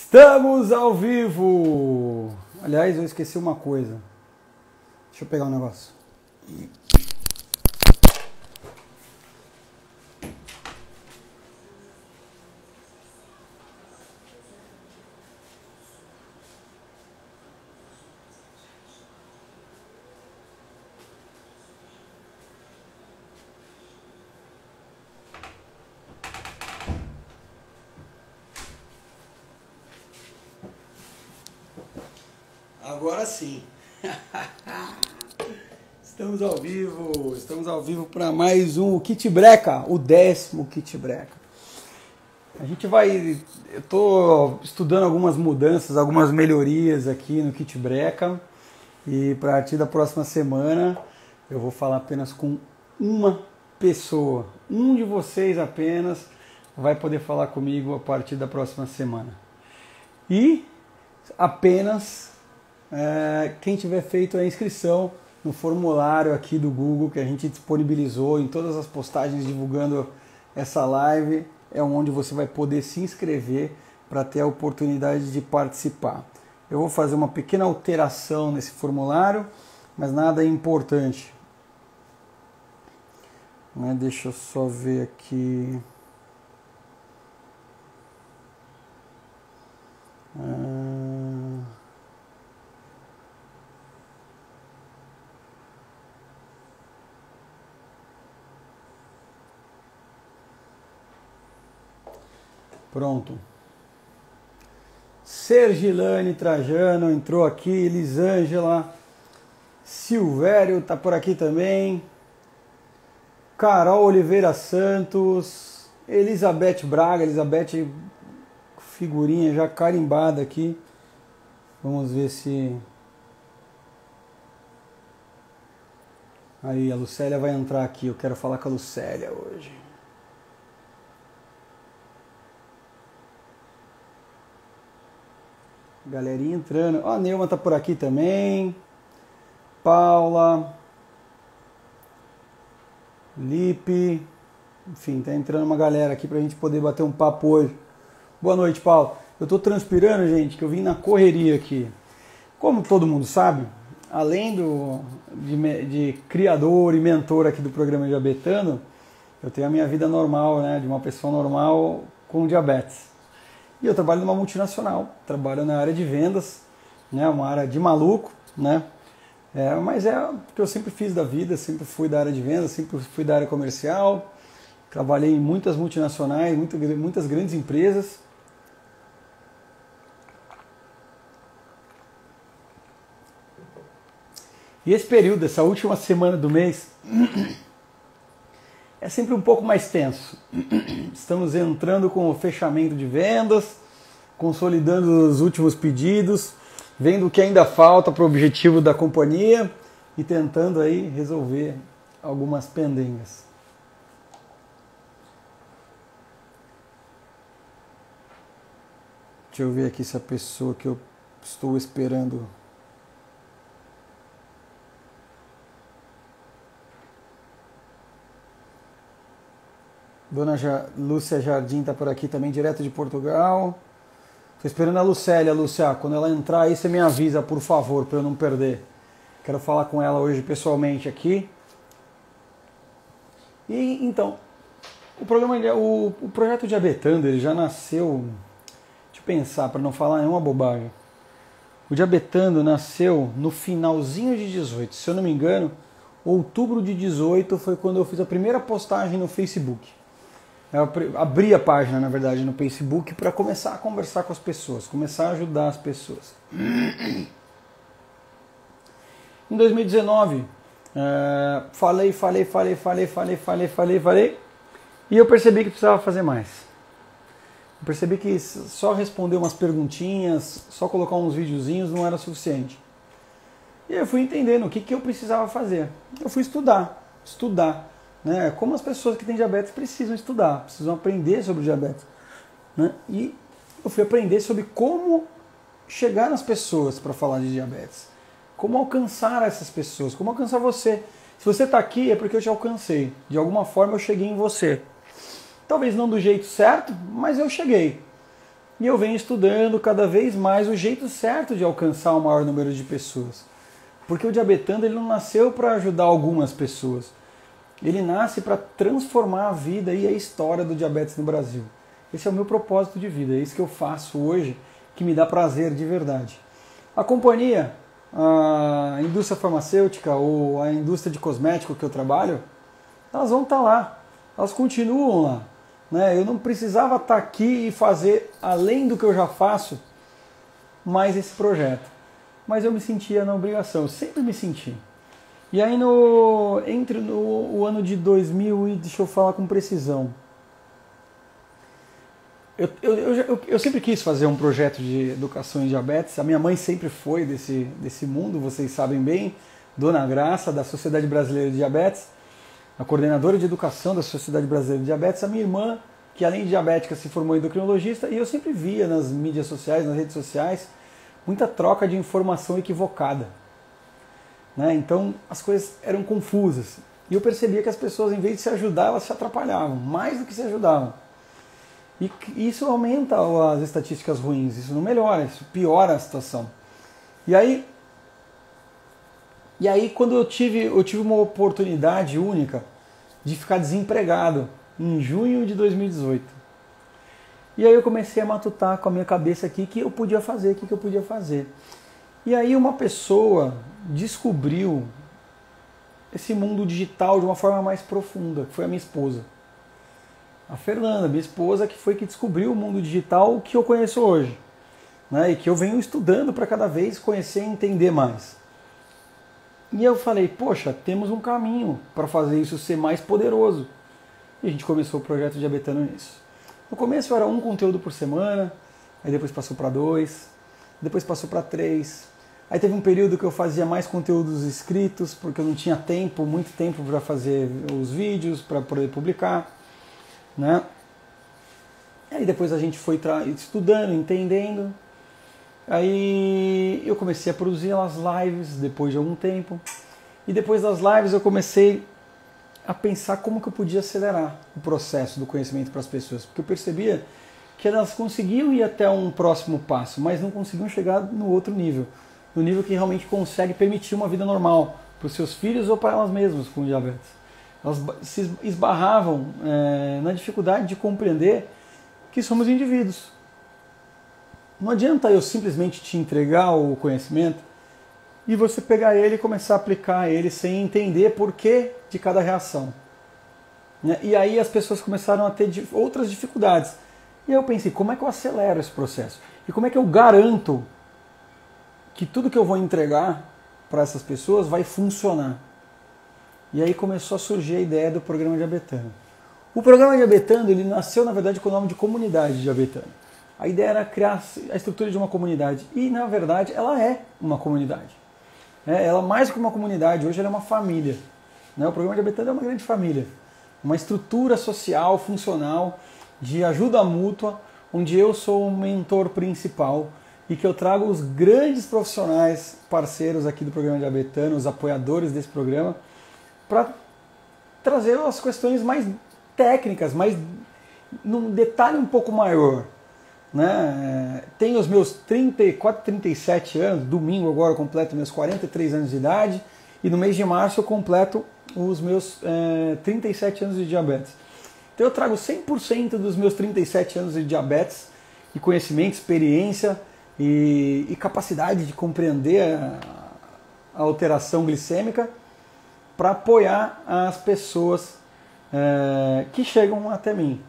Estamos ao vivo! Aliás, eu esqueci uma coisa. Deixa eu pegar um negócio. Agora sim. Estamos ao vivo para mais um Kit Breca, o 10º Kit Breca. Eu estou estudando algumas mudanças, algumas melhorias aqui no Kit Breca e a partir da próxima semana eu vou falar apenas com uma pessoa. Um de vocês apenas vai poder falar comigo a partir da próxima semana. E apenas quem tiver feito a inscrição no formulário aqui do Google que a gente disponibilizou em todas as postagens divulgando essa live, é onde você vai poder se inscrever para ter a oportunidade de participar. Eu vou fazer uma pequena alteração nesse formulário, mas nada importante. Deixa eu só ver aqui. Pronto. Sergilane Trajano entrou aqui, Elisângela, Silvério está por aqui também, Carol Oliveira Santos, Elizabeth Braga, Elizabeth figurinha já carimbada aqui. Vamos ver se... Aí, a Lucélia vai entrar aqui, eu quero falar com a Lucélia hoje. Galerinha entrando. Ó, a Neuma tá por aqui também. Paula. Lipe. Enfim, tá entrando uma galera aqui pra gente poder bater um papo hoje. Boa noite, Paulo. Eu tô transpirando, gente, que eu vim na correria aqui. Como todo mundo sabe, além de criador e mentor aqui do programa Diabetando, eu tenho a minha vida normal, né, de uma pessoa normal com diabetes. E eu trabalho numa multinacional, trabalho na área de vendas, né, uma área de maluco, né? Mas é o que eu sempre fiz da vida, sempre fui da área de vendas, sempre fui da área comercial, trabalhei em muitas multinacionais, muitas grandes empresas. E esse período, essa última semana do mês, é sempre um pouco mais tenso. Estamos entrando com o fechamento de vendas, consolidando os últimos pedidos, vendo o que ainda falta para o objetivo da companhia e tentando aí resolver algumas pendengas. Deixa eu ver aqui se a pessoa que eu estou esperando... Dona Lúcia Jardim está por aqui também, direto de Portugal. Estou esperando a Lucélia. Lúcia, quando ela entrar aí você me avisa, por favor, para eu não perder. Quero falar com ela hoje pessoalmente aqui. E então, o projeto Diabetando, ele já nasceu... Deixa eu pensar, para não falar nenhuma bobagem. O Diabetando nasceu no finalzinho de 18. Se eu não me engano, outubro de 18 foi quando eu fiz a primeira postagem no Facebook. Eu abri a página, na verdade, no Facebook para começar a conversar com as pessoas, começar a ajudar as pessoas. Em 2019, falei, e eu percebi que precisava fazer mais. Eu percebi que só responder umas perguntinhas, só colocar uns videozinhos não era suficiente. E eu fui entendendo o que eu precisava fazer. Eu fui estudar. Né? Como as pessoas que têm diabetes precisam estudar, precisam aprender sobre diabetes. Né? E eu fui aprender sobre como chegar nas pessoas para falar de diabetes. Como alcançar essas pessoas, como alcançar você. Se você está aqui é porque eu te alcancei. De alguma forma eu cheguei em você. Talvez não do jeito certo, mas eu cheguei. E eu venho estudando cada vez mais o jeito certo de alcançar o maior número de pessoas. Porque o Diabetando ele não nasceu para ajudar algumas pessoas. Ele nasce para transformar a vida e a história do diabetes no Brasil. Esse é o meu propósito de vida, é isso que eu faço hoje, que me dá prazer de verdade. A companhia, a indústria farmacêutica ou a indústria de cosmético que eu trabalho, elas vão estar lá, elas continuam lá. Né? Eu não precisava estar aqui e fazer, além do que eu já faço, mais esse projeto. Mas eu me sentia na obrigação, eu sempre me senti. E aí entre o ano de 2000 e deixa eu falar com precisão. Eu sempre quis fazer um projeto de educação em diabetes. A minha mãe sempre foi desse mundo, vocês sabem bem. Dona Graça, da Sociedade Brasileira de Diabetes, a coordenadora de educação da Sociedade Brasileira de Diabetes. A minha irmã, que além de diabética se formou endocrinologista, e eu sempre via nas mídias sociais, nas redes sociais, muita troca de informação equivocada. Né? Então as coisas eram confusas. E eu percebia que as pessoas, em vez de se ajudar, elas se atrapalhavam, mais do que se ajudavam. E isso aumenta as estatísticas ruins, isso não melhora, isso piora a situação. E aí quando eu tive uma oportunidade única de ficar desempregado em junho de 2018. E aí eu comecei a matutar com a minha cabeça aqui o que eu podia fazer, o que eu podia fazer. E aí uma pessoa descobriu esse mundo digital de uma forma mais profunda, que foi a minha esposa. A Fernanda, minha esposa, que descobriu o mundo digital que eu conheço hoje. Né? E que eu venho estudando para cada vez conhecer e entender mais. E eu falei, poxa, temos um caminho para fazer isso ser mais poderoso. E a gente começou o projeto Diabetando nisso. No começo era um conteúdo por semana, aí depois passou para 2, depois passou para 3. Aí teve um período que eu fazia mais conteúdos escritos, porque eu não tinha tempo, muito tempo para fazer os vídeos, para poder publicar. Né? Aí depois a gente foi estudando, entendendo. Aí eu comecei a produzir as lives depois de algum tempo. E depois das lives eu comecei a pensar como que eu podia acelerar o processo do conhecimento para as pessoas. Porque eu percebia que elas conseguiam ir até um próximo passo, mas não conseguiam chegar no outro nível. No nível que realmente consegue permitir uma vida normal para os seus filhos ou para elas mesmas com diabetes. Elas se esbarravam na dificuldade de compreender que somos indivíduos. Não adianta eu simplesmente te entregar o conhecimento e você pegar ele e começar a aplicar ele sem entender porquê de cada reação. E aí as pessoas começaram a ter outras dificuldades. E aí eu pensei, como é que eu acelero esse processo? E como é que eu garanto que tudo que eu vou entregar para essas pessoas vai funcionar? E aí começou a surgir a ideia do programa Diabetando. O programa Diabetando ele nasceu, na verdade, com o nome de Comunidade Diabetando. A ideia era criar a estrutura de uma comunidade. E, na verdade, ela é uma comunidade. Ela, mais que uma comunidade, hoje ela é uma família. O programa Diabetando é uma grande família. Uma estrutura social, funcional, de ajuda mútua, onde eu sou o mentor principal e que eu trago os grandes profissionais parceiros aqui do programa Diabetando, os apoiadores desse programa, para trazer as questões mais técnicas, mais num detalhe um pouco maior. Né? Tenho os meus 34, 37 anos, domingo agora eu completo meus 43 anos de idade, e no mês de março eu completo os meus 37 anos de diabetes. Então eu trago 100% dos meus 37 anos de diabetes, e conhecimento, experiência e capacidade de compreender a alteração glicêmica, para apoiar as pessoas que chegam até mim.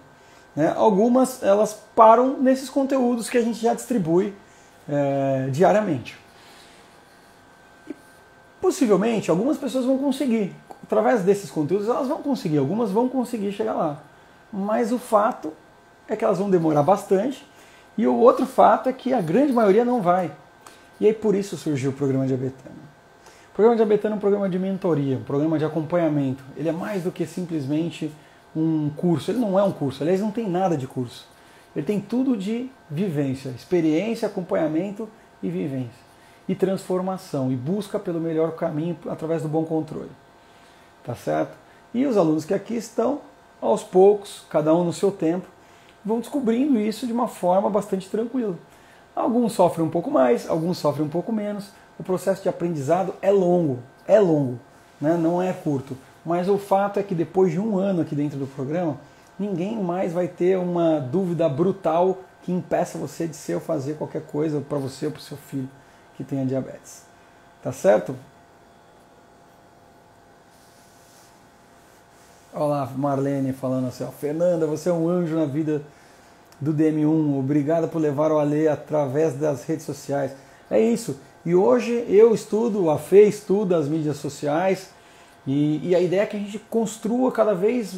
Algumas elas param nesses conteúdos que a gente já distribui diariamente. E, possivelmente algumas pessoas vão conseguir, através desses conteúdos elas vão conseguir, algumas vão conseguir chegar lá. Mas o fato é que elas vão demorar bastante, e o outro fato é que a grande maioria não vai. E aí por isso surgiu o programa Diabetando. O programa Diabetando é um programa de mentoria, um programa de acompanhamento. Ele é mais do que simplesmente um curso. Ele não é um curso, aliás, não tem nada de curso. Ele tem tudo de vivência, experiência, acompanhamento e vivência. E transformação, e busca pelo melhor caminho através do bom controle. Tá certo? E os alunos que aqui estão, aos poucos, cada um no seu tempo, vão descobrindo isso de uma forma bastante tranquila. Alguns sofrem um pouco mais, alguns sofrem um pouco menos. O processo de aprendizado é longo, né? Não é curto. Mas o fato é que depois de um ano aqui dentro do programa, ninguém mais vai ter uma dúvida brutal que impeça você de ser ou fazer qualquer coisa para você ou para o seu filho que tenha diabetes. Tá certo? Olha lá, Marlene falando assim, ó, Fernanda, você é um anjo na vida do DM1, obrigada por levar o Alê através das redes sociais. É isso. E hoje eu estudo, a Fê estuda as mídias sociais e a ideia é que a gente construa cada vez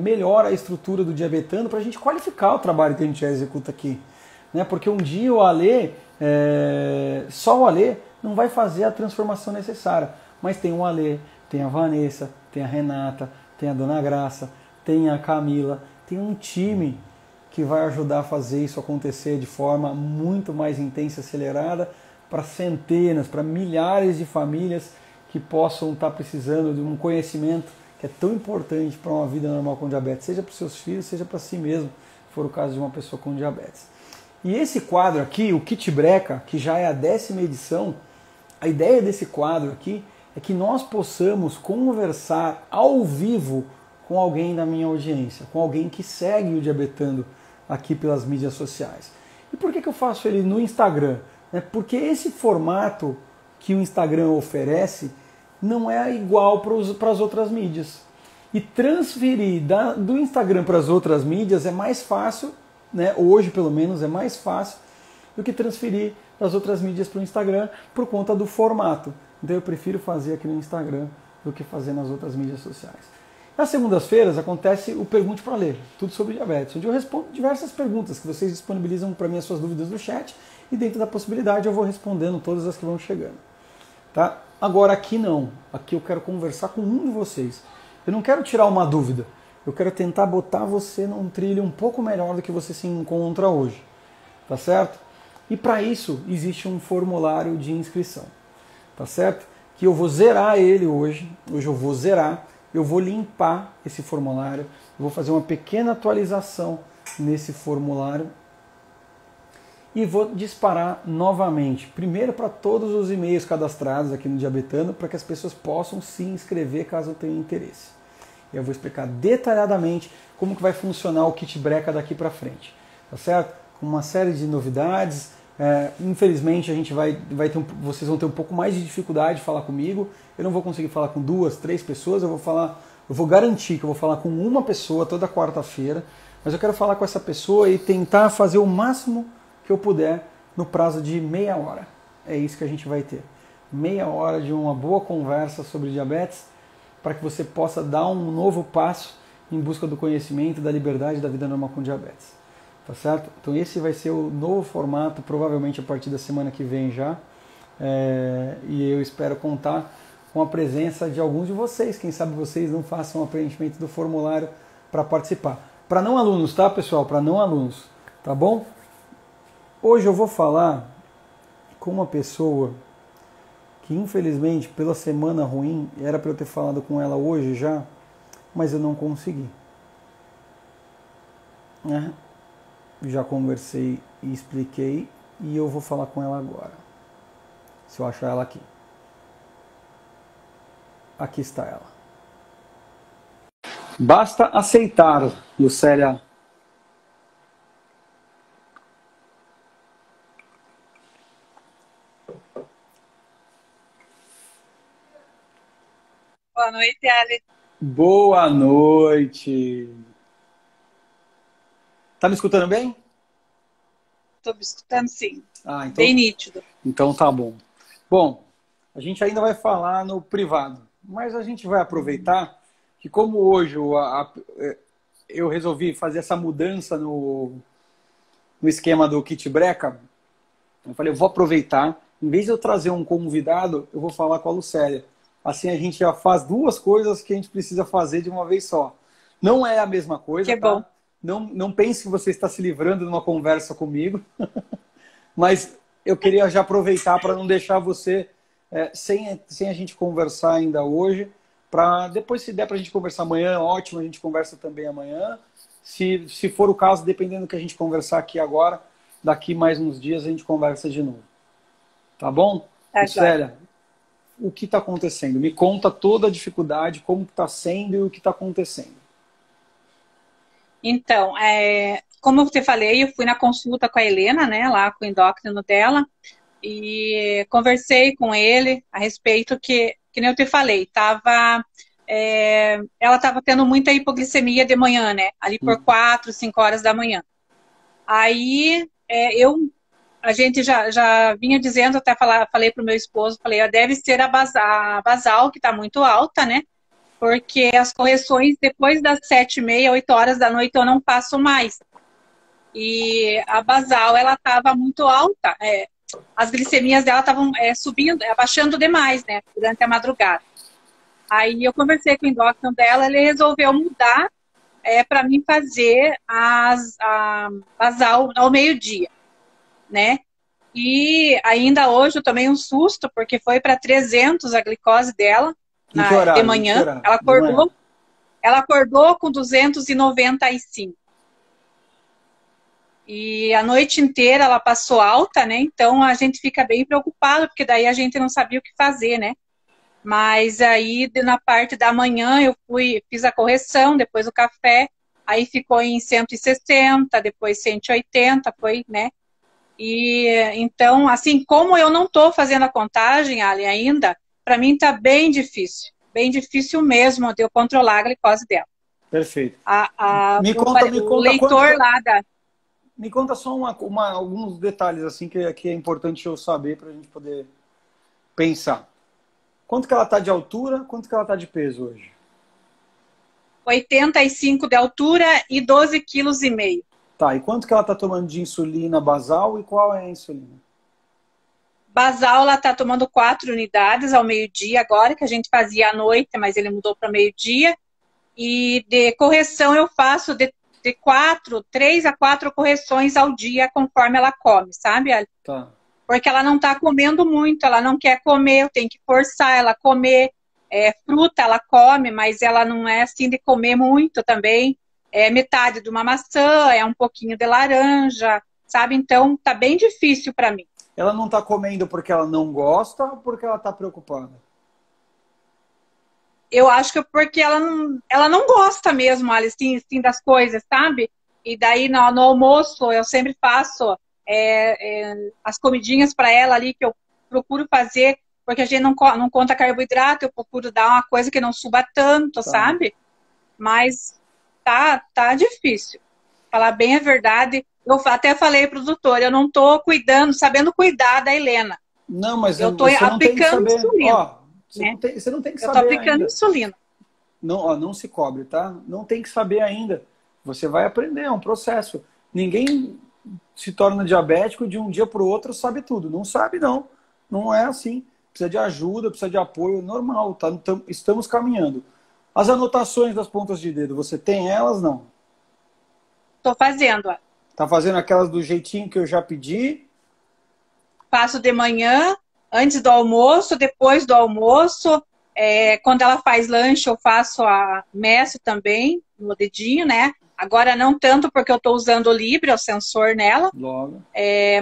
melhor a estrutura do Diabetando para a gente qualificar o trabalho que a gente já executa aqui. Né? Porque um dia o Alê, só o Alê, não vai fazer a transformação necessária. Mas tem o Alê, tem a Vanessa, tem a Renata, tem a Dona Graça, tem a Camila, tem um time que vai ajudar a fazer isso acontecer de forma muito mais intensa e acelerada para centenas, para milhares de famílias que possam estar precisando de um conhecimento que é tão importante para uma vida normal com diabetes, seja para os seus filhos, seja para si mesmo, se for o caso de uma pessoa com diabetes. E esse quadro aqui, o Kit Breca, que já é a 10ª edição, a ideia desse quadro aqui é que nós possamos conversar ao vivo com alguém da minha audiência, com alguém que segue o Diabetando aqui pelas mídias sociais. E por que eu faço ele no Instagram? Porque esse formato que o Instagram oferece não é igual para as outras mídias. E transferir do Instagram para as outras mídias é mais fácil, né? Hoje pelo menos é mais fácil do que transferir das outras mídias para o Instagram por conta do formato. Então eu prefiro fazer aqui no Instagram do que fazer nas outras mídias sociais. Nas segundas-feiras acontece o Pergunte para Ler, tudo sobre diabetes, onde eu respondo diversas perguntas que vocês disponibilizam para mim as suas dúvidas no chat e dentro da possibilidade eu vou respondendo todas as que vão chegando. Tá? Agora aqui não, aqui eu quero conversar com um de vocês. Eu não quero tirar uma dúvida, eu quero tentar botar você num trilho um pouco melhor do que você se encontra hoje. Tá certo? E para isso existe um formulário de inscrição. Tá certo? Que eu vou zerar ele hoje eu vou zerar, eu vou limpar esse formulário, eu vou fazer uma pequena atualização nesse formulário e vou disparar novamente, primeiro para todos os e-mails cadastrados aqui no Diabetando, para que as pessoas possam se inscrever caso tenham interesse. Eu vou explicar detalhadamente como que vai funcionar o Kit Breca daqui para frente, tá certo? Com uma série de novidades. Infelizmente a gente vocês vão ter um pouco mais de dificuldade de falar comigo. Eu não vou conseguir falar com 2, 3 pessoas. Eu vou garantir que eu vou falar com uma pessoa toda quarta-feira, mas eu quero falar com essa pessoa e tentar fazer o máximo que eu puder no prazo de meia hora. É isso que a gente vai ter. Meia hora de uma boa conversa sobre diabetes para que você possa dar um novo passo em busca do conhecimento, da liberdade da vida normal com diabetes. Tá certo? Então esse vai ser o novo formato, provavelmente a partir da semana que vem já. E eu espero contar com a presença de alguns de vocês. Quem sabe vocês não façam o preenchimento do formulário para participar. Para não alunos, tá, pessoal? Para não alunos, tá bom? Hoje eu vou falar com uma pessoa que infelizmente pela semana ruim, era para eu ter falado com ela hoje já, mas eu não consegui. Já conversei e expliquei e eu vou falar com ela agora. Se eu achar ela aqui. Aqui está ela. Basta aceitar, Lucélia. Boa noite, Alex. Boa noite. Tá me escutando bem? Estou me escutando, sim. Então, bem nítido. Então tá bom. Bom, a gente ainda vai falar no privado, mas a gente vai aproveitar que como hoje eu resolvi fazer essa mudança no esquema do Kit Breca, eu falei, eu vou aproveitar, em vez de eu trazer um convidado, eu vou falar com a Lucélia. Assim a gente já faz duas coisas que a gente precisa fazer de uma vez só. Não é a mesma coisa, que bom. Tá? Não pense que você está se livrando de uma conversa comigo, mas eu queria já aproveitar para não deixar você sem a gente conversar ainda hoje, para depois, se der para a gente conversar amanhã, ótimo, a gente conversa também amanhã, Se for o caso, dependendo do que a gente conversar aqui agora, daqui mais uns dias a gente conversa de novo. Tá bom? Tá, joia. Célia, o que está acontecendo? Me conta toda a dificuldade, como está sendo e o que está acontecendo. Então, como eu te falei, eu fui na consulta com a Helena, né, lá com o endócrino dela, e conversei com ele a respeito que nem eu te falei, ela estava tendo muita hipoglicemia de manhã, né, ali por 4, 5 horas da manhã. Aí, a gente já vinha dizendo, até falei para o meu esposo, falei, deve ser a basal, que está muito alta, né? Porque as correções, depois das 7h30, 8 horas da noite, eu não faço mais. E a basal, ela estava muito alta. As glicemias dela estavam subindo, abaixando demais, né? Durante a madrugada. Aí eu conversei com o endócrino dela, ele resolveu mudar para mim fazer a basal ao meio-dia, né? E ainda hoje eu tomei um susto, porque foi para 300 a glicose dela Em que horário? de manhã. Em que horário? Ela acordou com 295. E a noite inteira ela passou alta, né? Então a gente fica bem preocupado, porque daí a gente não sabia o que fazer, né? Mas aí na parte da manhã eu fiz a correção, depois o café, aí ficou em 160, depois 180, foi, né? E então, assim, como eu não estou fazendo a contagem, Ali, ainda, para mim está bem difícil mesmo de eu controlar a glicose dela. Perfeito. Me conta o leitor lá da... Me conta só alguns detalhes assim que é importante eu saber para a gente poder pensar. Quanto que ela está de altura, quanto que ela está de peso hoje? 85 de altura e 12,5 kg. Tá, e quanto que ela está tomando de insulina basal e qual é a insulina? Basal, ela está tomando 4 unidades ao meio-dia agora, que a gente fazia à noite, mas ele mudou para meio-dia. E de correção eu faço de 3 a 4 correções ao dia, conforme ela come, sabe? Tá. Porque ela não está comendo muito, ela não quer comer, eu tenho que forçar ela a comer. Fruta ela come, mas ela não é assim de comer muito também. É metade de uma maçã, é um pouquinho de laranja, sabe? Então tá bem difícil para mim. Ela não está comendo porque ela não gosta ou porque ela está preocupada? Eu acho que é porque ela não gosta mesmo, Alice, assim, das coisas, sabe? E daí no almoço eu sempre faço as comidinhas para ela ali que eu procuro fazer, porque a gente não conta carboidrato, eu procuro dar uma coisa que não suba tanto, sabe? Mas tá difícil. Falar bem a verdade, eu até falei pro doutor, eu não tô sabendo cuidar da Helena. Não, mas eu tô você não tem que aplicando saber. insulina. Ó, você não tem que eu saber tô aplicando ainda. insulina. Não se cobre, tá? Não tem que saber ainda. Você vai aprender, é um processo. Ninguém se torna diabético de um dia para o outro, sabe tudo. Não sabe, não. Não é assim. Precisa de ajuda, precisa de apoio, normal. Tá? Estamos caminhando. As anotações das pontas de dedo, você tem elas, não? Tô fazendo, ó. Tá fazendo aquelas do jeitinho que eu já pedi? Faço de manhã, antes do almoço, depois do almoço. Quando ela faz lanche, eu faço meço também, no dedinho, né? Agora não tanto porque eu estou usando o Libre, o sensor nela. Logo.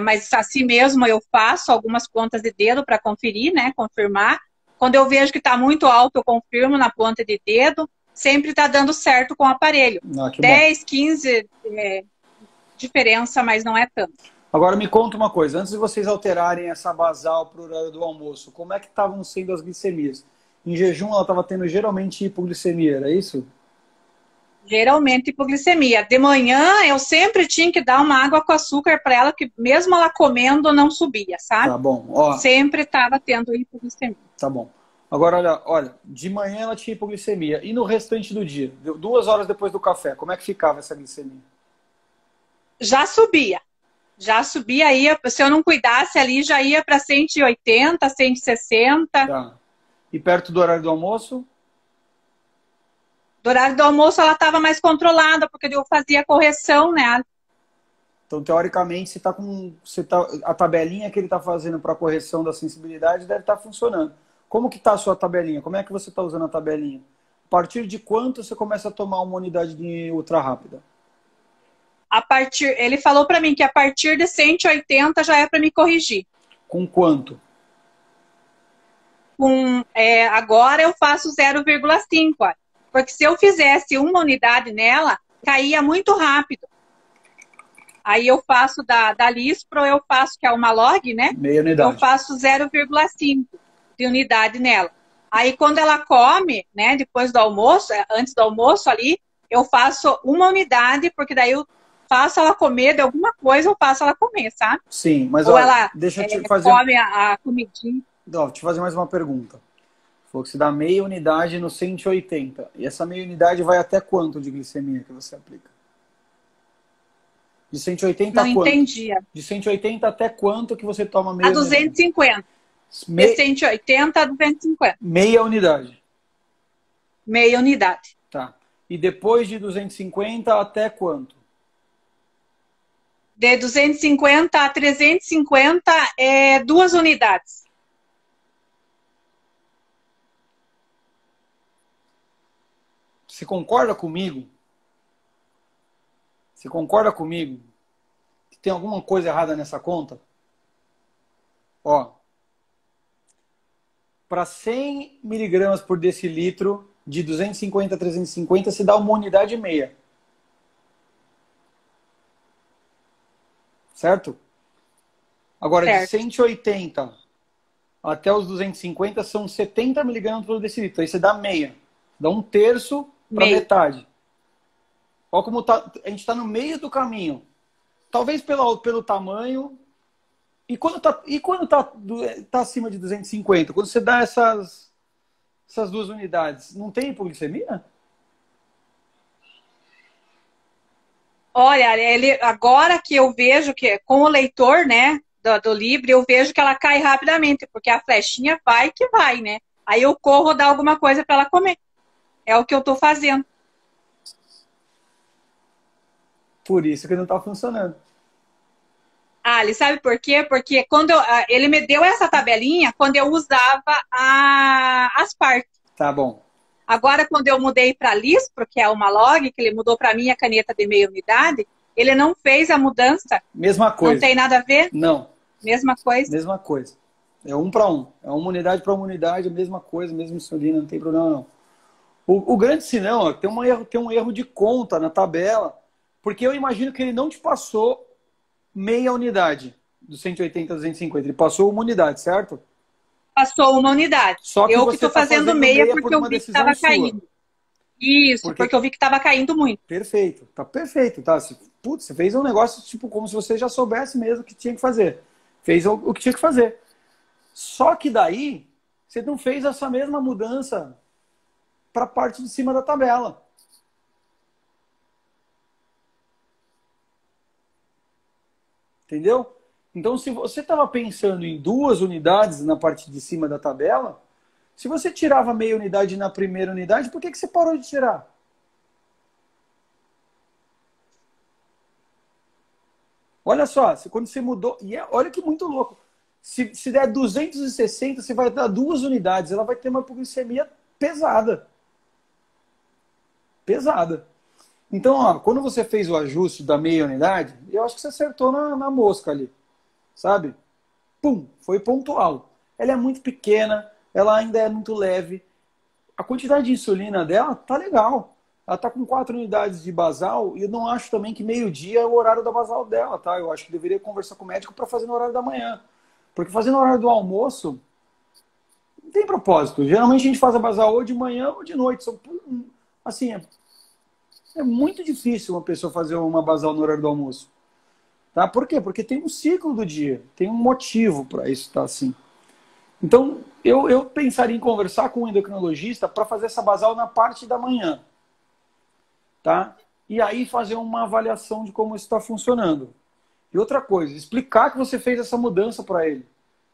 Mas assim mesmo eu faço algumas pontas de dedo para conferir, né? Confirmar. Quando eu vejo que está muito alto, eu confirmo na ponta de dedo. Sempre está dando certo com o aparelho. 10, 15 diferença, mas não é tanto. Agora me conta uma coisa. Antes de vocês alterarem essa basal para o horário do almoço, como é que estavam sendo as glicemias? Em jejum ela estava tendo geralmente hipoglicemia, era isso? Geralmente hipoglicemia. De manhã eu sempre tinha que dar uma água com açúcar para ela, que mesmo ela comendo não subia, sabe? Tá bom. Ó, sempre estava tendo hipoglicemia. Tá bom. Agora, olha, de manhã ela tinha hipoglicemia. E no restante do dia? 2 horas depois do café, como é que ficava essa glicemia? Já subia. Ia, se eu não cuidasse ali, já ia para 180, 160. Tá. E perto do horário do almoço? Do horário do almoço ela estava mais controlada, porque eu fazia correção, né? Então, teoricamente, a tabelinha que ele está fazendo para correção da sensibilidade deve estar funcionando. Como que está a sua tabelinha? Como é que você está usando a tabelinha? A partir de quanto você começa a tomar uma unidade de ultra rápida? Ele falou para mim que a partir de 180 já é para me corrigir. Com quanto? Agora eu faço 0,5, ó. Porque se eu fizesse uma unidade nela, caía muito rápido. Aí eu faço da Lispro, eu faço, que é uma log, né? Meia unidade. Eu faço 0,5 de unidade nela. Aí quando ela come, né, depois do almoço, antes do almoço ali, eu faço uma unidade, porque daí eu faço ela comer de alguma coisa, eu faço ela comer, sabe? Sim, mas Ou ó, ela deixa eu te fazer... come a comidinha. Não, deixa eu fazer mais uma pergunta. Falou que você dá meia unidade no 180. E essa meia unidade vai até quanto de glicemia que você aplica? De 180 Não a quanto? entendi. De 180 até quanto que você toma meia A 250. unidade? De 180 a 250. Meia unidade. Meia unidade. Tá. E depois de 250 até quanto? De 250 a 350 é 2 unidades. Você concorda comigo? Você concorda comigo que tem alguma coisa errada nessa conta? Ó, para 100 miligramas por decilitro, de 250 a 350, se dá uma unidade e meia. Certo? Agora, Certo. de 180 até os 250 são 70 miligramas por decilitro. Aí você dá meia. Dá um terço para metade. Olha como a gente está no meio do caminho. Talvez pelo tamanho. E quando tá acima de 250? Quando você dá essas 2 unidades, não tem hipoglicemia? Olha, agora que eu vejo que com o leitor, né, do Libre, eu vejo que ela cai rapidamente, porque a flechinha vai que vai, né? Aí eu corro dar alguma coisa para ela comer. É o que eu estou fazendo. Por isso que não está funcionando. Ali, sabe por quê? Porque quando ele me deu essa tabelinha quando eu usava as partes. Tá bom. Agora, quando eu mudei para Lispro, que é uma log, que ele mudou para mim a caneta de meia unidade, ele não fez a mudança. Mesma coisa. Não tem nada a ver? Não. Mesma coisa? Mesma coisa. É 1 para 1. É uma unidade para uma unidade, a mesma coisa, mesma insulina, não tem problema não. O grande sinal, ó, tem um erro de conta na tabela, porque eu imagino que ele não te passou meia unidade do 180 a 250. Ele passou uma unidade, certo? Passou uma unidade. Só que eu você que estou tá fazendo meia porque eu vi que estava caindo. Isso, porque eu vi que estava caindo muito. Perfeito, tá perfeito, tá? Putz, você fez um negócio tipo como se você já soubesse mesmo o que tinha que fazer. Fez o que tinha que fazer. Só que daí, você não fez essa mesma mudança para a parte de cima da tabela. Entendeu? Então, se você estava pensando em 2 unidades na parte de cima da tabela, se você tirava meia unidade na primeira unidade, por que você parou de tirar? Olha só, quando você mudou... olha que muito louco. Se der 260, você vai dar 2 unidades. Ela vai ter uma hipoglicemia pesada. Pesada. Então, ó, quando você fez o ajuste da meia unidade, eu acho que você acertou na mosca ali. Sabe? Pum, foi pontual. Ela é muito pequena, ela ainda é muito leve. A quantidade de insulina dela tá legal. Ela tá com 4 unidades de basal e eu não acho também que meio-dia é o horário da basal dela, tá? Eu acho que deveria conversar com o médico para fazer no horário da manhã. Porque fazer no horário do almoço não tem propósito. Geralmente a gente faz a basal ou de manhã ou de noite. Assim, é muito difícil uma pessoa fazer uma basal no horário do almoço. Tá? Por quê? Porque tem um ciclo do dia, tem um motivo para isso estar assim. Então, eu pensaria em conversar com o endocrinologista para fazer essa basal na parte da manhã. Tá? E aí fazer uma avaliação de como isso está funcionando. E outra coisa, explicar que você fez essa mudança para ele.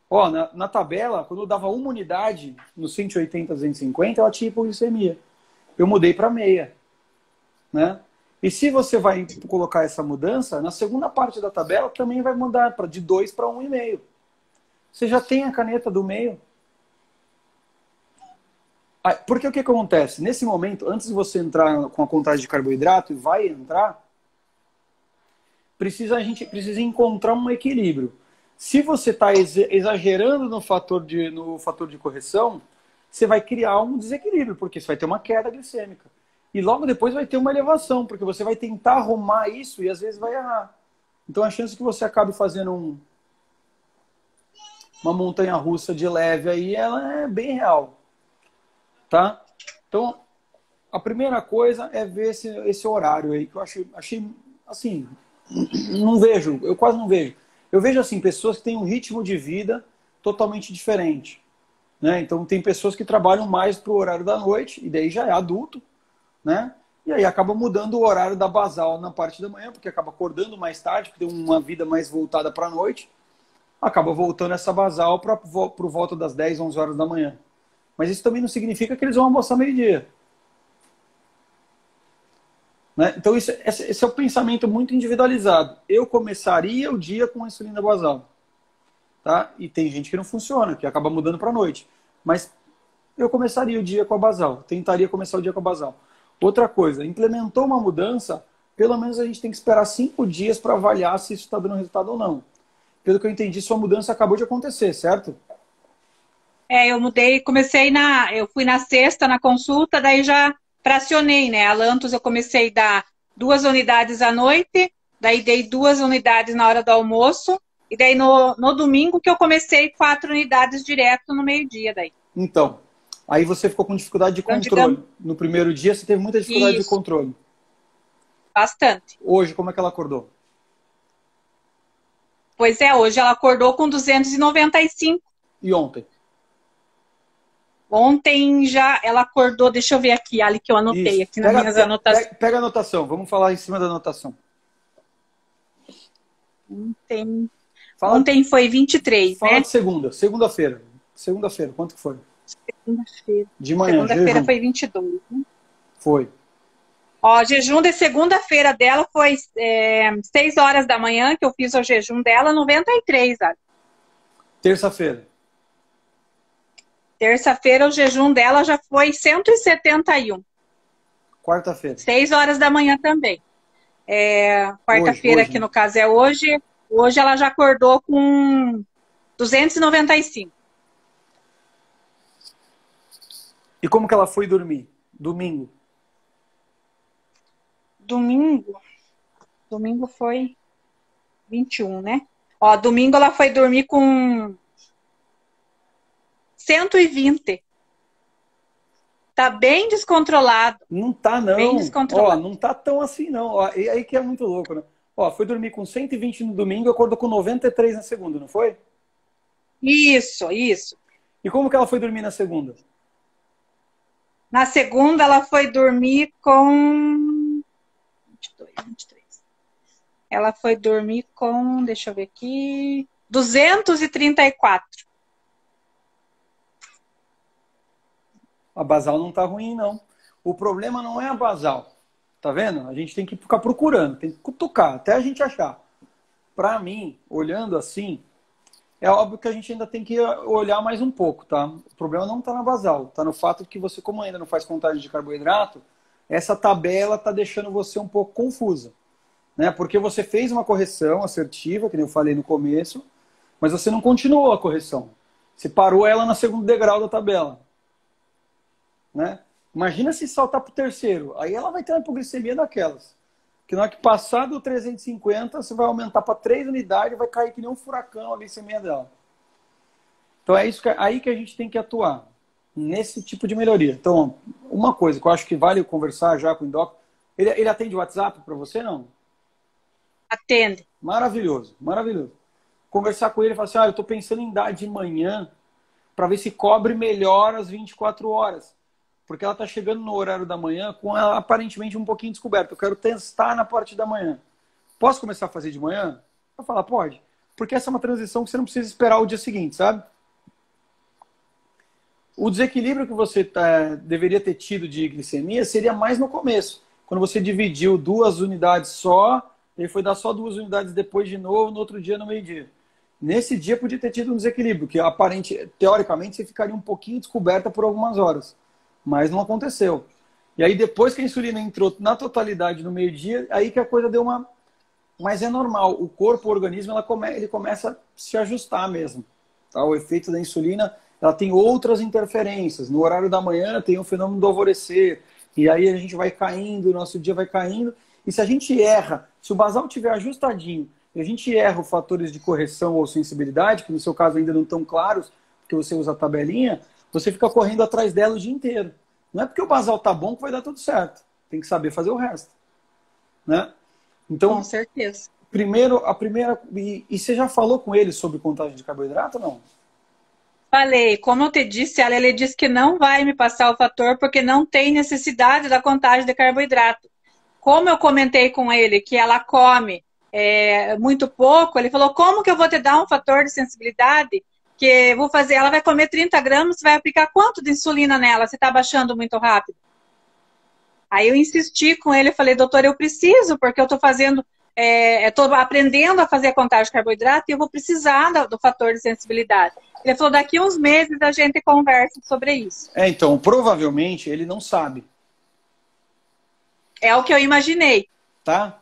Ó, na tabela, quando eu dava uma unidade no 180, 250, ela tinha hipoglicemia. Eu mudei para meia. Né? E se você vai colocar essa mudança, na segunda parte da tabela também vai mudar de 2 para 1,5. Você já tem a caneta do meio. Porque o que acontece? Nesse momento, antes de você entrar com a contagem de carboidrato, e vai entrar, a gente precisa encontrar um equilíbrio. Se você está exagerando no fator de correção, você vai criar um desequilíbrio, porque você vai ter uma queda glicêmica. E logo depois vai ter uma elevação, porque você vai tentar arrumar isso e às vezes vai errar. Então a chance que você acabe fazendo uma montanha-russa de leve aí, ela é bem real. Tá? Então, a primeira coisa é ver esse horário aí, que eu achei assim, eu quase não vejo. Eu vejo assim, pessoas que têm um ritmo de vida totalmente diferente. Né? Então tem pessoas que trabalham mais para o horário da noite, e daí já é adulto, né? E aí acaba mudando o horário da basal na parte da manhã, porque acaba acordando mais tarde, porque tem uma vida mais voltada para a noite, acaba voltando essa basal para por volta das 10, 11 horas da manhã. Mas isso também não significa que eles vão almoçar meio-dia. Né? Então esse é o pensamento muito individualizado. Eu começaria o dia com insulina basal. Tá? E tem gente que não funciona, que acaba mudando para a noite. Mas eu começaria o dia com a basal. Tentaria começar o dia com a basal. Outra coisa, implementou uma mudança, pelo menos a gente tem que esperar 5 dias para avaliar se isso está dando resultado ou não. Pelo que eu entendi, sua mudança acabou de acontecer, certo? Eu mudei, eu fui na sexta na consulta, daí já fracionei, né? A Lantus eu comecei a dar 2 unidades à noite, daí dei 2 unidades na hora do almoço, e daí no domingo que eu comecei 4 unidades direto no meio-dia daí. Então, aí você ficou com dificuldade de controle. No primeiro dia você teve muita dificuldade de controle. Bastante. Hoje, como é que ela acordou? Pois é, hoje ela acordou com 295. E ontem? Ontem já ela acordou, deixa eu ver aqui, ali que eu anotei, aqui nas minhas anotações. Pega a anotação, vamos falar em cima da anotação. Ontem foi 23, fala né? De segunda-feira. Segunda-feira, quanto que foi? Segunda-feira. De manhã, segunda-feira foi 22, né? Foi. Ó, jejum de segunda-feira dela foi 6 horas da manhã, que eu fiz o jejum dela, 93, sabe? Terça-feira. Terça-feira o jejum dela já foi 171. Quarta-feira. 6 horas da manhã também. Quarta-feira, que no caso é hoje. Hoje ela já acordou com 295. E como que ela foi dormir? Domingo. Domingo foi 21, né? Ó, domingo ela foi dormir com 120. Tá bem descontrolado. Não tá, não. Bem descontrolado. Ó, não tá tão assim, não. Ó, e aí que é muito louco, né? Ó, foi dormir com 120 no domingo e acordou com 93 na segunda, não foi? Isso. E como que ela foi dormir na segunda? Na segunda ela foi dormir com 23. Ela foi dormir com, deixa eu ver aqui, 234. A basal não tá ruim, não. O problema não é a basal. Tá vendo? A gente tem que ficar procurando, tem que cutucar, até a gente achar. Para mim, olhando assim, é óbvio que a gente ainda tem que olhar mais um pouco, tá? O problema não tá na basal, tá no fato que você, como ainda não faz contagem de carboidrato, essa tabela tá deixando você um pouco confusa, né? Porque você fez uma correção assertiva, que nem eu falei no começo, mas você não continuou a correção. Você parou ela no segundo degrau da tabela, né? Imagina se saltar para o terceiro. Aí ela vai ter uma hipoglicemia daquelas. Que na hora que passar do 350, você vai aumentar para 3 unidades e vai cair que nem um furacão a glicemia dela. Então é isso aí que a gente tem que atuar. Nesse tipo de melhoria. Então, uma coisa que eu acho que vale conversar já com o endócrino. Ele atende WhatsApp para você, não? Atende. Maravilhoso, maravilhoso. Conversar com ele e falar assim, eu estou pensando em dar de manhã para ver se cobre melhor as 24 horas. Porque ela está chegando no horário da manhã com ela aparentemente um pouquinho descoberta. Eu quero testar na parte da manhã. Posso começar a fazer de manhã? Eu falar, pode. Porque essa é uma transição que você não precisa esperar o dia seguinte, sabe? O desequilíbrio que você deveria ter tido de glicemia seria mais no começo. Quando você dividiu 2 unidades só, ele foi dar só 2 unidades depois de novo, no outro dia, no meio-dia. Nesse dia podia ter tido um desequilíbrio, que teoricamente você ficaria um pouquinho descoberta por algumas horas. Mas não aconteceu. E aí depois que a insulina entrou na totalidade no meio-dia, aí que a coisa deu uma mas é normal. O corpo, o organismo, ele começa a se ajustar mesmo. Tá? O efeito da insulina, ela tem outras interferências. No horário da manhã tem o fenômeno do alvorecer, e aí a gente vai caindo, o nosso dia vai caindo. E se a gente erra, se o basal estiver ajustadinho, e a gente erra os fatores de correção ou sensibilidade, que no seu caso ainda não estão claros, porque você usa a tabelinha, você fica correndo atrás dela o dia inteiro. Não é porque o basal tá bom que vai dar tudo certo. Tem que saber fazer o resto. Né? Então, com certeza. A primeira... E você já falou com ele sobre contagem de carboidrato ou não? Falei, como eu te disse, ele disse que não vai me passar o fator porque não tem necessidade da contagem de carboidrato. Como eu comentei com ele que ela come muito pouco, ele falou, como que eu vou te dar um fator de sensibilidade que ela vai comer 30 gramas, você vai aplicar quanto de insulina nela? Você está baixando muito rápido? Aí eu insisti com ele, falei, doutor, eu preciso, porque eu estou fazendo, estou aprendendo a fazer a contagem de carboidrato e eu vou precisar do fator de sensibilidade. Ele falou, daqui uns meses a gente conversa sobre isso. Então, provavelmente ele não sabe. É o que eu imaginei. Tá?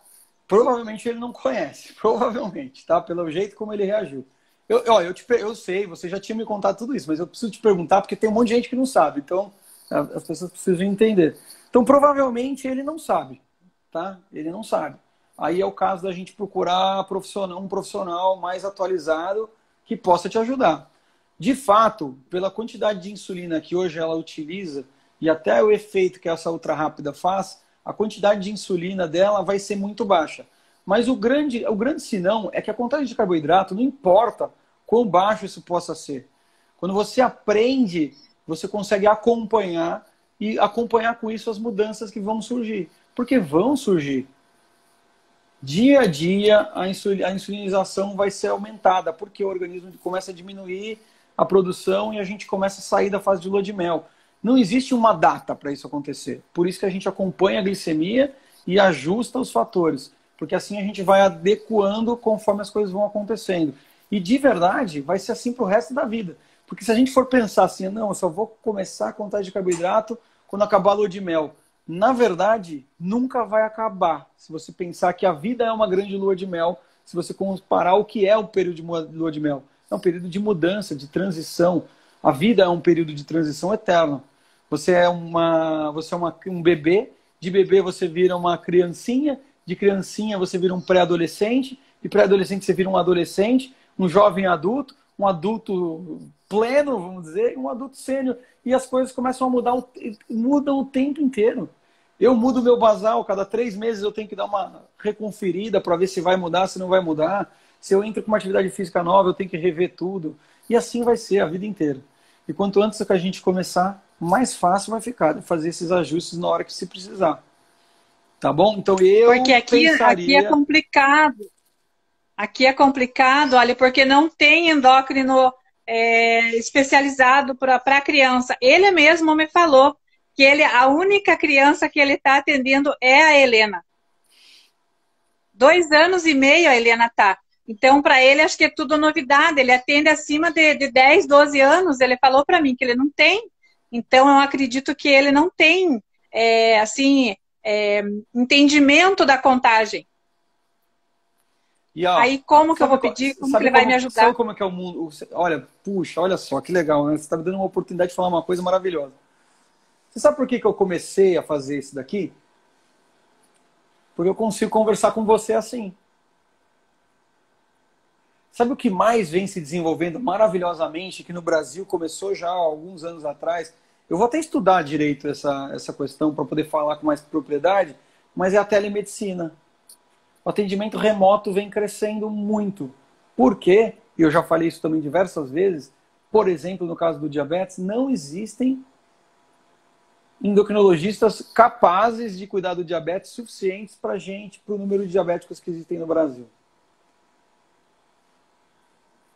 Provavelmente ele não conhece. Provavelmente, tá? Pelo jeito como ele reagiu. Eu sei, você já tinha me contado tudo isso, mas eu preciso te perguntar porque tem um monte de gente que não sabe. Então, as pessoas precisam entender. Então, provavelmente ele não sabe. Tá? Ele não sabe. Aí é o caso da gente procurar um profissional mais atualizado que possa te ajudar. De fato, pela quantidade de insulina que hoje ela utiliza e até o efeito que essa ultra rápida faz, a quantidade de insulina dela vai ser muito baixa. Mas o grande senão é que a contagem de carboidrato não importa quão baixo isso possa ser. Quando você aprende, você consegue acompanhar e acompanhar com isso as mudanças que vão surgir. Porque vão surgir. Dia a dia a insulinização vai ser aumentada, porque o organismo começa a diminuir a produção e a gente começa a sair da fase de lua de mel. Não existe uma data para isso acontecer. Por isso que a gente acompanha a glicemia e ajusta os fatores. Porque assim a gente vai adequando conforme as coisas vão acontecendo. E de verdade, vai ser assim para o resto da vida. Porque se a gente for pensar assim, não, eu só vou começar a contagem de carboidrato quando acabar a lua de mel. Na verdade, nunca vai acabar. Se você pensar que a vida é uma grande lua de mel, se você comparar o que é o período de lua de mel. É um período de mudança, de transição. A vida é um período de transição eterno. Você é um bebê, de bebê você vira uma criancinha, de criancinha você vira um pré-adolescente, de pré-adolescente você vira um adolescente, um jovem adulto, um adulto pleno, vamos dizer, e um adulto sênior. E as coisas começam a mudam o tempo inteiro. Eu mudo meu basal, cada 3 meses eu tenho que dar uma reconferida para ver se vai mudar, se não vai mudar. Se eu entro com uma atividade física nova, eu tenho que rever tudo. E assim vai ser a vida inteira. E quanto antes que a gente começar, mais fácil vai ficar de fazer esses ajustes na hora que se precisar. Tá bom? Então Porque aqui é complicado. Aqui é complicado, olha, porque não tem endócrino especializado para criança. Ele mesmo me falou que a única criança que ele está atendendo é a Helena. 2 anos e meio a Helena está. Então, para ele, acho que é tudo novidade. Ele atende acima de 10, 12 anos. Ele falou para mim que ele não tem. Então, eu acredito que ele não tem, entendimento da contagem. E, ó, aí, como que eu vou pedir? Como que ele vai me ajudar? Sabe como é que é o mundo? Olha só, que legal, né? Você está me dando uma oportunidade de falar uma coisa maravilhosa. Você sabe por que eu comecei a fazer isso daqui? Porque eu consigo conversar com você assim. Sabe o que mais vem se desenvolvendo maravilhosamente, que no Brasil começou já há alguns anos atrás? Eu vou até estudar direito essa questão para poder falar com mais propriedade, mas é a telemedicina. O atendimento remoto vem crescendo muito. Por quê? E eu já falei isso também diversas vezes. Por exemplo, no caso do diabetes, não existem endocrinologistas capazes de cuidar do diabetes suficientes para o número de diabéticos que existem no Brasil.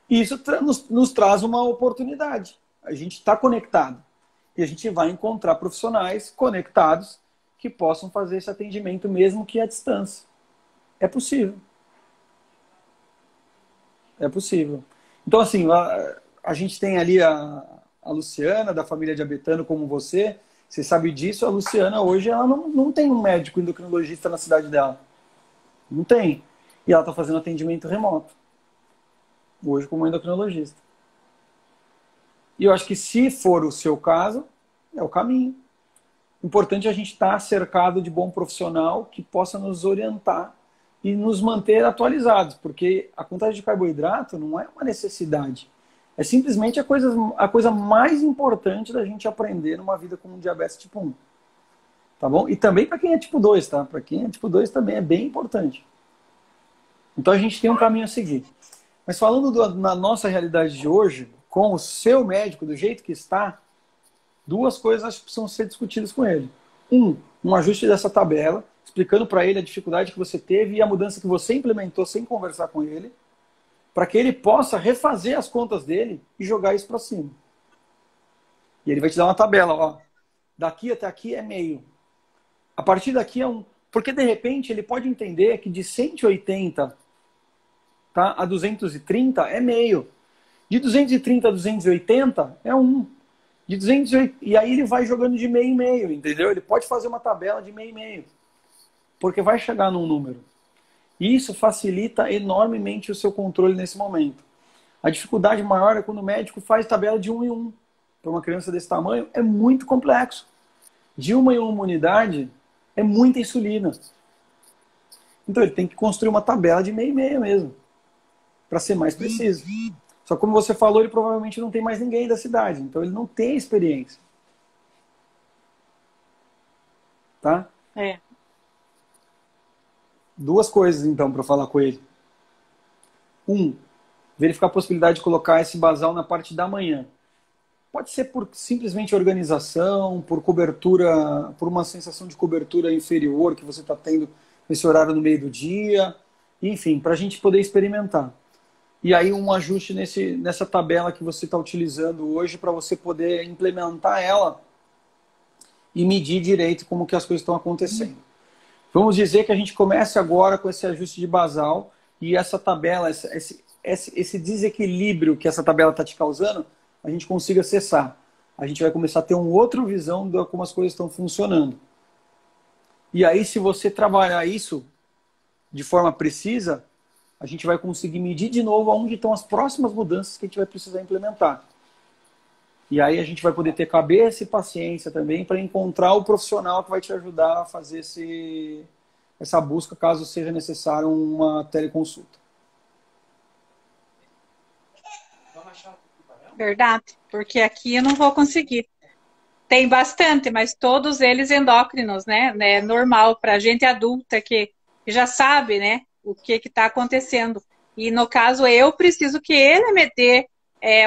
E isso nos traz uma oportunidade. A gente está conectado. E a gente vai encontrar profissionais conectados que possam fazer esse atendimento mesmo que à distância. É possível. É possível. Então, assim, a gente tem ali a Luciana, da família Diabetano, como você. Você sabe disso. A Luciana, hoje, ela não tem um médico endocrinologista na cidade dela. Não tem. E ela está fazendo atendimento remoto, hoje como endocrinologista. E eu acho que se for o seu caso, é o caminho. O importante é a gente estar cercado de bom profissional que possa nos orientar e nos manter atualizados, porque a contagem de carboidrato não é uma necessidade. É simplesmente a coisa mais importante da gente aprender numa vida com diabetes tipo 1. Tá bom? E também para quem é tipo 2, tá? Para quem é tipo 2 também é bem importante. Então a gente tem um caminho a seguir. Mas falando na nossa realidade de hoje, com o seu médico, do jeito que está, duas coisas acho que precisam ser discutidas com ele. Um ajuste dessa tabela, explicando para ele a dificuldade que você teve e a mudança que você implementou sem conversar com ele, para que ele possa refazer as contas dele e jogar isso para cima. E ele vai te dar uma tabela, ó. Daqui até aqui é meio. A partir daqui é um... Porque, de repente, ele pode entender que de 180, tá, a 230 é meio. De 230 a 280 é 1. De 280, e aí ele vai jogando de meio em meio, entendeu? Ele pode fazer uma tabela de meio em meio. Porque vai chegar num número. E isso facilita enormemente o seu controle nesse momento. A dificuldade maior é quando o médico faz tabela de 1 em 1. Para uma criança desse tamanho, é muito complexo. De 1 em 1 unidade, é muita insulina. Então ele tem que construir uma tabela de meio em meio mesmo. Para ser mais preciso. Só que como você falou, ele provavelmente não tem mais ninguém da cidade. Então ele não tem experiência. Tá? É. Duas coisas, então, para falar com ele. Verificar a possibilidade de colocar esse basal na parte da manhã. Pode ser por simplesmente organização, por cobertura, por uma sensação de cobertura inferior que você está tendo nesse horário no meio do dia. Enfim, para a gente poder experimentar. E aí um ajuste nessa tabela que você está utilizando hoje para você poder implementar ela e medir direito como que as coisas estão acontecendo. Vamos dizer que a gente comece agora com esse ajuste de basal e essa tabela, esse desequilíbrio que essa tabela está te causando, a gente consiga acessar. A gente vai começar a ter uma outra visão de como as coisas estão funcionando. E aí, se você trabalhar isso de forma precisa, a gente vai conseguir medir de novo onde estão as próximas mudanças que a gente vai precisar implementar. E aí a gente vai poder ter cabeça e paciência também para encontrar o profissional que vai te ajudar a fazer essa busca, caso seja necessário uma teleconsulta. Verdade, porque aqui eu não vou conseguir. Tem bastante, mas todos eles endócrinos, né? É normal para gente adulta que já sabe, né? O que está acontecendo. E no caso, eu preciso que ele me dê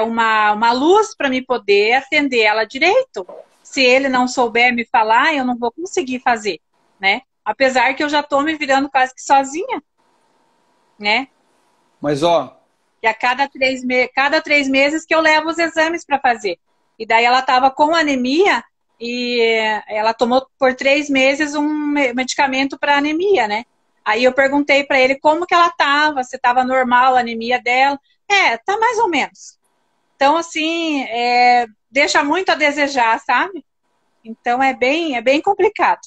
uma luz para me poder atender ela direito. Se ele não souber me falar, eu não vou conseguir fazer, né? Apesar que eu já estou me virando quase que sozinha, né? Mas, ó... E a cada 3 meses que eu levo os exames para fazer. E daí ela estava com anemia e ela tomou por 3 meses um medicamento para anemia, né? Aí eu perguntei para ele como que ela estava, se estava normal a anemia dela. Tá mais ou menos. Então, assim, deixa muito a desejar, sabe? Então é bem complicado.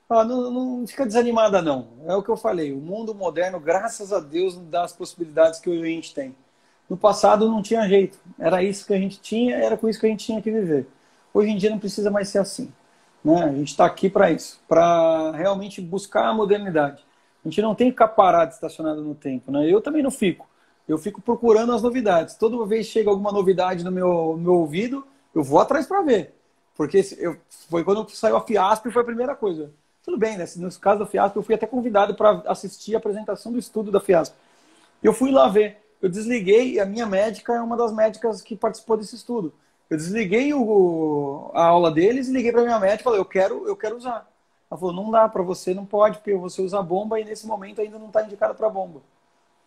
Não fica desanimada, não. É o que eu falei. O mundo moderno, graças a Deus, nos dá as possibilidades que hoje a gente tem. No passado não tinha jeito. Era isso que a gente tinha, era com isso que a gente tinha que viver. Hoje em dia não precisa mais ser assim. Né? A gente está aqui para isso, para realmente buscar a modernidade. A gente não tem que ficar parado, estacionado no tempo. Né? Eu também não fico. Eu fico procurando as novidades. Toda vez que chega alguma novidade no meu ouvido, eu vou atrás para ver. Porque foi quando saiu a Fiasp, foi a primeira coisa. Tudo bem, né? No caso da Fiasp, eu fui até convidado para assistir a apresentação do estudo da Fiasp. Eu fui lá ver. Eu desliguei, e a minha médica é uma das médicas que participou desse estudo. Eu desliguei a aula deles e liguei para a minha médica e falei, eu quero usar. Ela falou, não dá para você, não pode, porque você usa bomba e nesse momento ainda não está indicado para bomba. Eu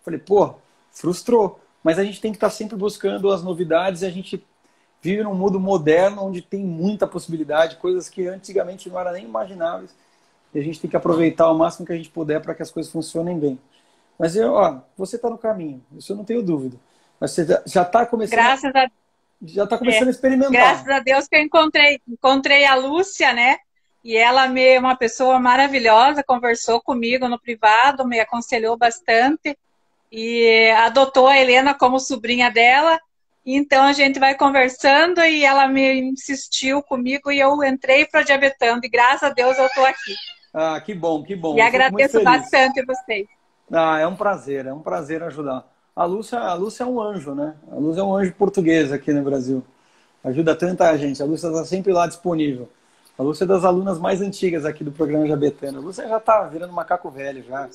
falei, pô, frustrou. Mas a gente tem que estar sempre buscando as novidades e a gente vive num mundo moderno onde tem muita possibilidade, coisas que antigamente não eram nem imagináveis. E a gente tem que aproveitar o máximo que a gente puder para que as coisas funcionem bem. Mas você está no caminho, isso eu não tenho dúvida. Mas você já está começando, já está começando a experimentar. Graças a Deus que eu encontrei a Lúcia, né? E ela é uma pessoa maravilhosa, conversou comigo no privado, me aconselhou bastante e adotou a Helena como sobrinha dela. Então a gente vai conversando e ela me insistiu comigo e eu entrei para Diabetando e graças a Deus eu estou aqui. Ah, que bom, que bom. E Eu fico muito agradeço feliz. bastante a vocês. Ah, é um prazer ajudar. A Lúcia é um anjo, né? A Lúcia é um anjo português aqui no Brasil. Ajuda tanta gente. A Lúcia está sempre lá disponível. A Lúcia é das alunas mais antigas aqui do programa Jabetana. A Lúcia já está virando macaco velho já.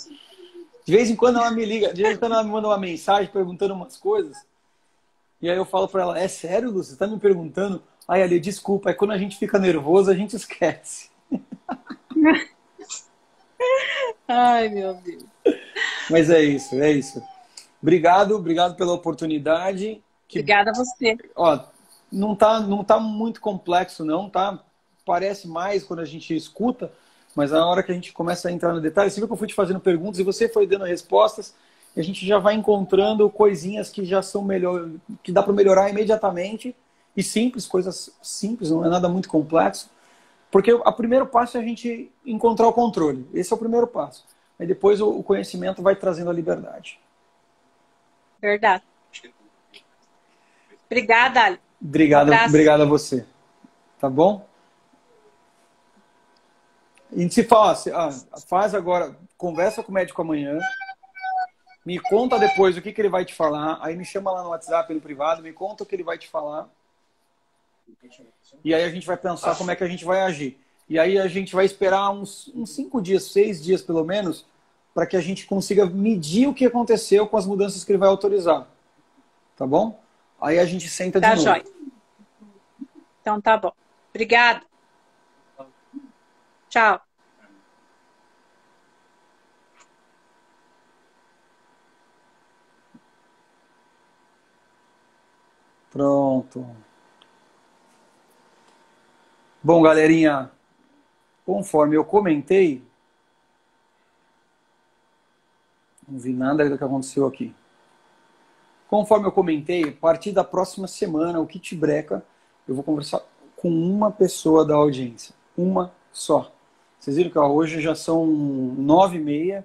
De vez em quando ela me liga, de vez em quando ela me manda uma mensagem perguntando umas coisas. E aí eu falo para ela, é sério, Lúcia? Você está me perguntando? Ai, Ali, desculpa, é quando a gente fica nervoso, a gente esquece. Ai, meu Deus. Mas é isso, é isso. Obrigado, obrigado pela oportunidade. Que, Obrigada a você. ó, não tá muito complexo, não, tá? Parece mais quando a gente escuta, mas na hora que a gente começa a entrar no detalhe, você viu que eu fui te fazendo perguntas e você foi dando respostas, e a gente já vai encontrando coisinhas que já são melhor, que dá para melhorar imediatamente, e simples, coisas simples, não é nada muito complexo. Porque o primeiro passo é a gente encontrar o controle. Esse é o primeiro passo. Aí depois o conhecimento vai trazendo a liberdade. Verdade. Obrigada, Ali. Um Obrigado, abraço. obrigado a você. Tá bom? A gente se fala, faz agora, conversa com o médico amanhã, me conta depois o que ele vai te falar, aí me chama lá no WhatsApp, no privado, me conta o que ele vai te falar, e aí a gente vai pensar como é que a gente vai agir. E aí a gente vai esperar uns 5 dias, 6 dias pelo menos, para que a gente consiga medir o que aconteceu com as mudanças que ele vai autorizar. Tá bom? Aí a gente senta de Tá, novo. jóia. Então tá bom. Obrigada. Tchau. Pronto. Bom, galerinha, conforme eu comentei, não vi nada do que aconteceu aqui. Conforme eu comentei, a partir da próxima semana, o Kit Breca, eu vou conversar com uma pessoa da audiência. Uma só. Vocês viram que hoje já são 9h30,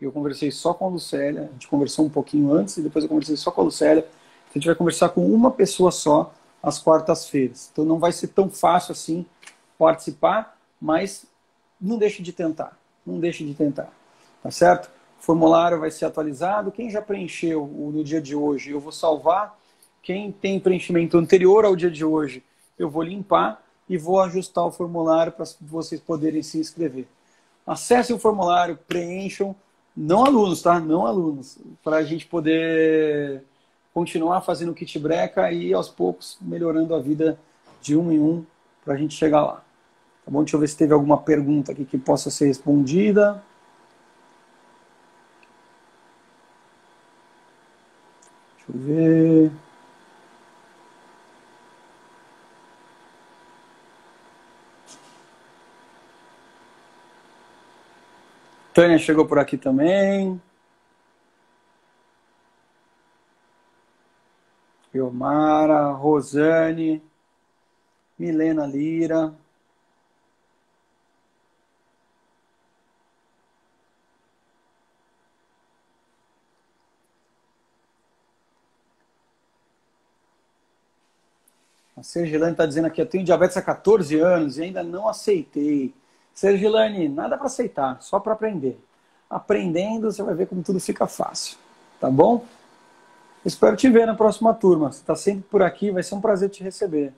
e eu conversei só com a Lucélia. A gente conversou um pouquinho antes e depois eu conversei só com a Lucélia. A gente vai conversar com uma pessoa só às quartas-feiras. Então não vai ser tão fácil assim participar, mas não deixe de tentar. Não deixe de tentar. Tá certo? O formulário vai ser atualizado. Quem já preencheu no dia de hoje, eu vou salvar. Quem tem preenchimento anterior ao dia de hoje, eu vou limpar e vou ajustar o formulário para vocês poderem se inscrever. Acessem o formulário, preencham, não alunos, tá? Não alunos, para a gente poder continuar fazendo o kit breca e aos poucos melhorando a vida de um em um para a gente chegar lá. Tá bom? Deixa eu ver se teve alguma pergunta aqui que possa ser respondida. Deixa eu ver. Tânia chegou por aqui também. Elmara, Rosane, Milena Lira. A Sergilane está dizendo aqui, eu tenho diabetes há 14 anos e ainda não aceitei. Sergilane, nada para aceitar, só para aprender. Aprendendo, você vai ver como tudo fica fácil. Tá bom? Espero te ver na próxima turma. Você está sempre por aqui, vai ser um prazer te receber.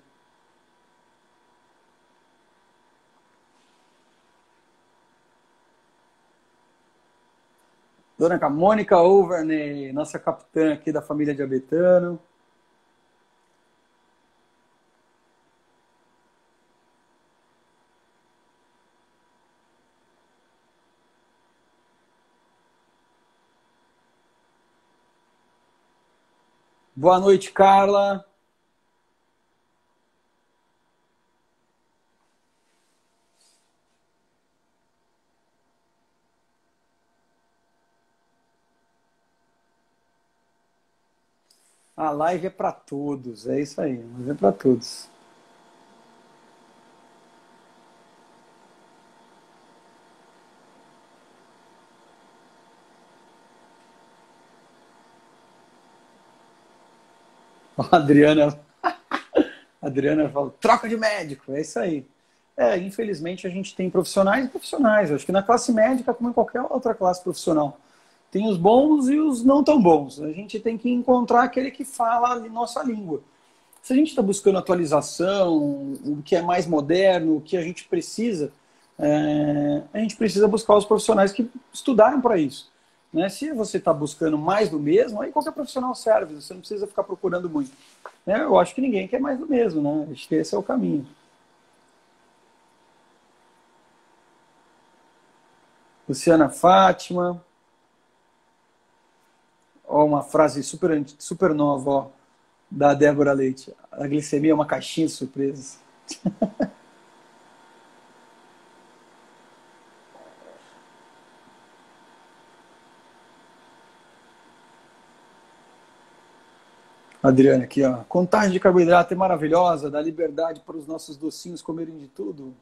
Dona Mônica Overney, nossa capitã aqui da família Diabetano. Boa noite, Carla. A live é para todos, é isso aí, mas é para todos. A Adriana, a Adriana fala, troca de médico, é isso aí. É, infelizmente a gente tem profissionais e profissionais. Eu acho que na classe médica, como em qualquer outra classe profissional, tem os bons e os não tão bons. A gente tem que encontrar aquele que fala a nossa língua. Se a gente está buscando atualização, o que é mais moderno, o que a gente precisa, a gente precisa buscar os profissionais que estudaram para isso. Né? Se você está buscando mais do mesmo, aí qualquer profissional serve, você não precisa ficar procurando muito. Né? Eu acho que ninguém quer mais do mesmo, né? Acho que esse é o caminho. Luciana Fátima, ó, uma frase super nova, ó, da Débora Leite. A glicemia é uma caixinha de surpresas. Adriana aqui, ó. Contagem de carboidrato é maravilhosa, dá liberdade para os nossos docinhos comerem de tudo.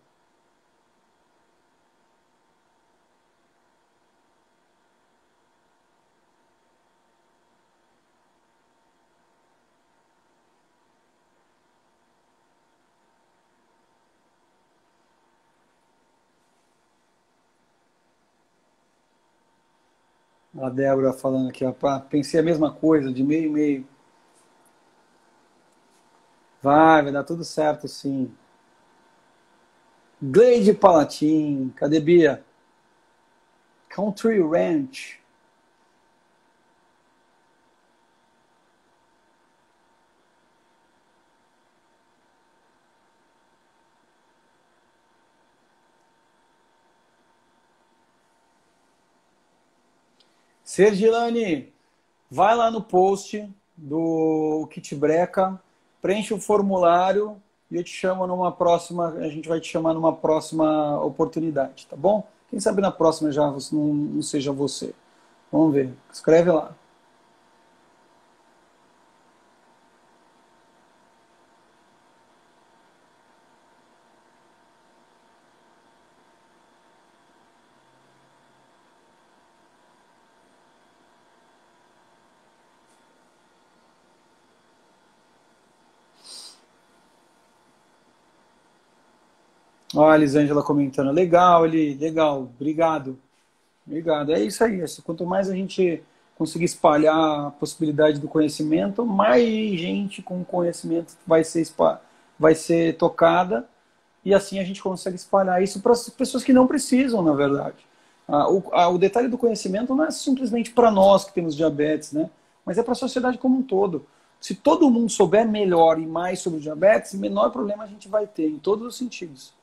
A Débora falando aqui, ó. Pensei a mesma coisa, de meio e meio. Vai dar tudo certo, sim. Gleide Palatin, cadê Bia? Country Ranch. Sergilane, vai lá no post do Kit Breca, preenche o formulário e eu te chamo numa próxima, a gente vai te chamar numa próxima oportunidade, tá bom? Quem sabe na próxima já não seja você. Vamos ver. Escreve lá. Olha a Elisângela comentando. Legal, Eli, legal. Obrigado. Obrigado. É isso aí. Quanto mais a gente conseguir espalhar a possibilidade do conhecimento, mais gente com conhecimento vai ser tocada e assim a gente consegue espalhar isso para as pessoas que não precisam, na verdade. O detalhe do conhecimento não é simplesmente para nós que temos diabetes, né? Mas é para a sociedade como um todo. Se todo mundo souber melhor e mais sobre o diabetes, menor problema a gente vai ter, em todos os sentidos.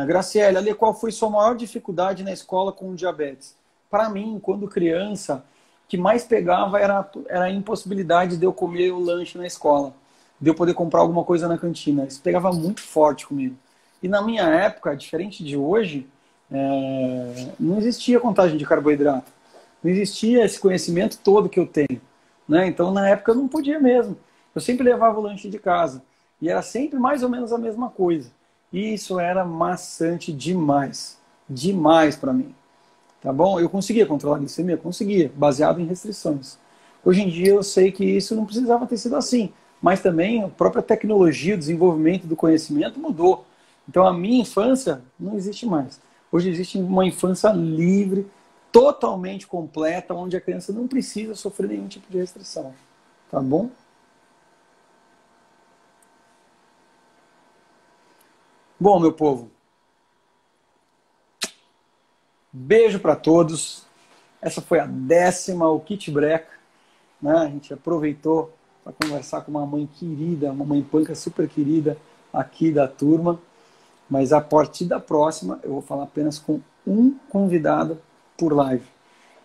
Graciela, ali, qual foi sua maior dificuldade na escola com o diabetes? Para mim, quando criança, o que mais pegava era a impossibilidade de eu comer o lanche na escola, de eu poder comprar alguma coisa na cantina. Isso pegava muito forte comigo. E na minha época, diferente de hoje, não existia contagem de carboidrato. Não existia esse conhecimento todo que eu tenho. Né? Então, na época, eu não podia mesmo. Eu sempre levava o lanche de casa. E era sempre mais ou menos a mesma coisa. E isso era maçante demais. Demais para mim. Tá bom? Eu conseguia controlar a glicemia? Conseguia, baseado em restrições. Hoje em dia eu sei que isso não precisava ter sido assim. Mas também a própria tecnologia, o desenvolvimento do conhecimento mudou. Então a minha infância não existe mais. Hoje existe uma infância livre, totalmente completa, onde a criança não precisa sofrer nenhum tipo de restrição. Tá bom? Bom, meu povo, beijo para todos. Essa foi a 10ª, o Kit Breca. Né? A gente aproveitou para conversar com uma mãe querida, uma mãe panca super querida aqui da turma. Mas a partir da próxima, eu vou falar apenas com um convidado por live.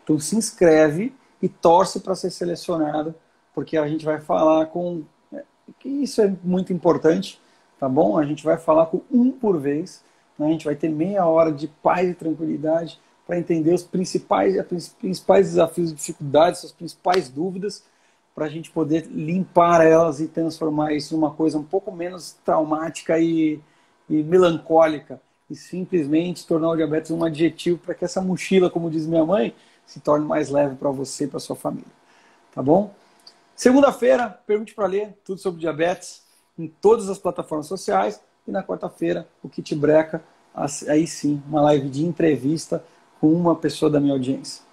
Então se inscreve e torce para ser selecionado, porque a gente vai falar com... que isso é muito importante, tá bom? A gente vai falar com um por vez, né? A gente vai ter meia hora de paz e tranquilidade para entender os principais desafios e dificuldades, as principais dúvidas, para a gente poder limpar elas e transformar isso numa coisa um pouco menos traumática e melancólica, e simplesmente tornar o diabetes um adjetivo para que essa mochila, como diz minha mãe, se torne mais leve para você e para sua família. tá bom? Segunda-feira, Pergunte para Ler, tudo sobre diabetes, em todas as plataformas sociais. E na quarta-feira, o Kit Breca, aí sim, uma live de entrevista com uma pessoa da minha audiência.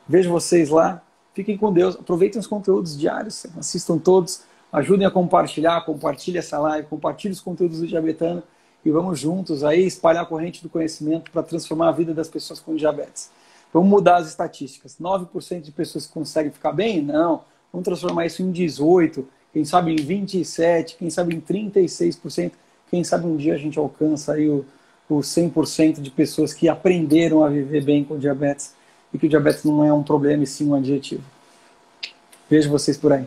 Vejo vocês lá, fiquem com Deus, aproveitem os conteúdos diários, assistam todos, ajudem a compartilhar, compartilhe essa live, compartilhe os conteúdos do Diabetano e vamos juntos aí espalhar a corrente do conhecimento para transformar a vida das pessoas com diabetes. Vamos mudar as estatísticas. 9% de pessoas que conseguem ficar bem? Não. Vamos transformar isso em 18%, quem sabe em 27%, quem sabe em 36%. Quem sabe um dia a gente alcança aí o 100% de pessoas que aprenderam a viver bem com diabetes e que o diabetes não é um problema e sim um adjetivo. Vejo vocês por aí.